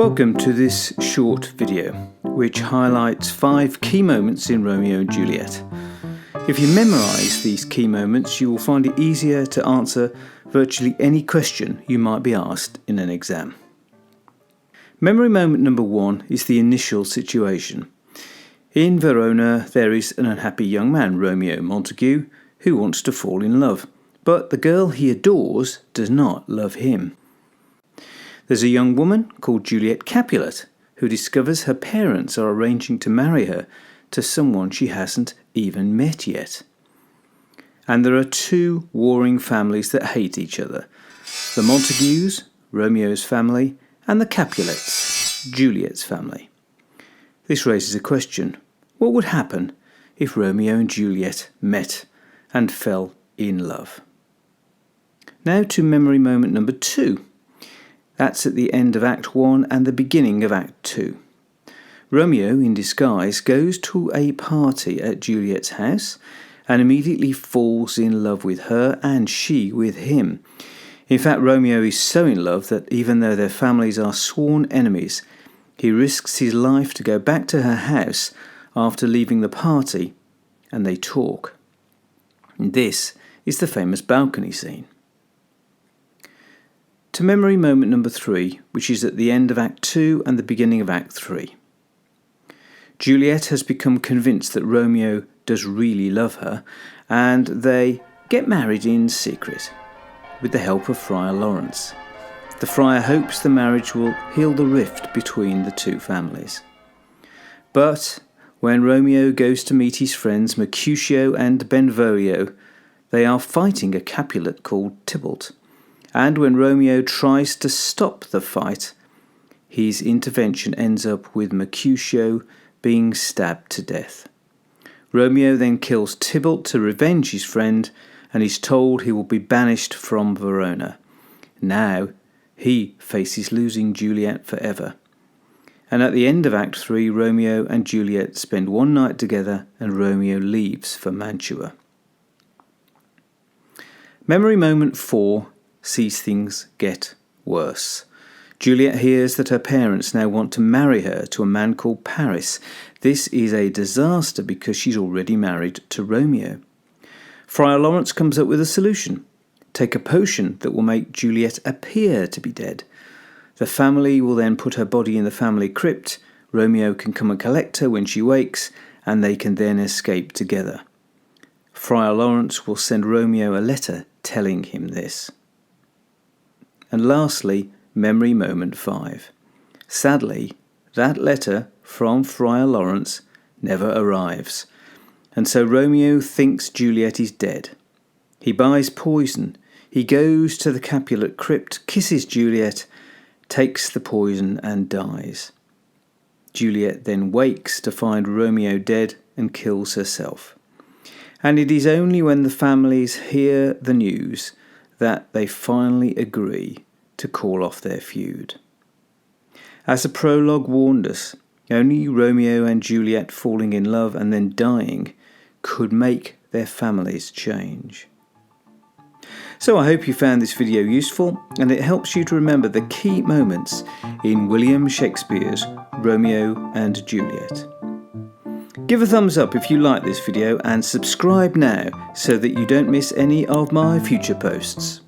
Welcome to this short video, which highlights 5 key moments in Romeo and Juliet. If you memorise these key moments, you will find it easier to answer virtually any question you might be asked in an exam. Memory moment number 1 is the initial situation. In Verona, there is an unhappy young man, Romeo Montague, who wants to fall in love, but the girl he adores does not love him. There's a young woman called Juliet Capulet who discovers her parents are arranging to marry her to someone she hasn't even met yet. And there are 2 warring families that hate each other. The Montagues, Romeo's family, and the Capulets, Juliet's family. This raises a question. What would happen if Romeo and Juliet met and fell in love? Now to memory moment number 2. That's at the end of Act 1 and the beginning of Act 2. Romeo, in disguise, goes to a party at Juliet's house and immediately falls in love with her and she with him. In fact, Romeo is so in love that even though their families are sworn enemies, he risks his life to go back to her house after leaving the party, and they talk. This is the famous balcony scene. To memory moment number 3, which is at the end of Act 2 and the beginning of Act 3. Juliet has become convinced that Romeo does really love her, and they get married in secret, with the help of Friar Lawrence. The friar hopes the marriage will heal the rift between the 2 families. But when Romeo goes to meet his friends Mercutio and Benvolio, they are fighting a Capulet called Tybalt. And when Romeo tries to stop the fight, his intervention ends up with Mercutio being stabbed to death. Romeo then kills Tybalt to revenge his friend and is told he will be banished from Verona. Now he faces losing Juliet forever. And at the end of Act 3, Romeo and Juliet spend one night together and Romeo leaves for Mantua. Memory moment 4 sees things get worse. Juliet hears that her parents now want to marry her to a man called Paris. This is a disaster because she's already married to Romeo. Friar Lawrence comes up with a solution. Take a potion that will make Juliet appear to be dead. The family will then put her body in the family crypt. Romeo can come and collect her when she wakes, and they can then escape together. Friar Lawrence will send Romeo a letter telling him this. And lastly, memory moment 5. Sadly, that letter from Friar Lawrence never arrives, and so Romeo thinks Juliet is dead. He buys poison, he goes to the Capulet crypt, kisses Juliet, takes the poison and dies. Juliet then wakes to find Romeo dead and kills herself. And it is only when the families hear the news that they finally agree to call off their feud. As the prologue warned us, only Romeo and Juliet falling in love and then dying could make their families change. So I hope you found this video useful and it helps you to remember the key moments in William Shakespeare's Romeo and Juliet. Give a thumbs up if you like this video and subscribe now so that you don't miss any of my future posts.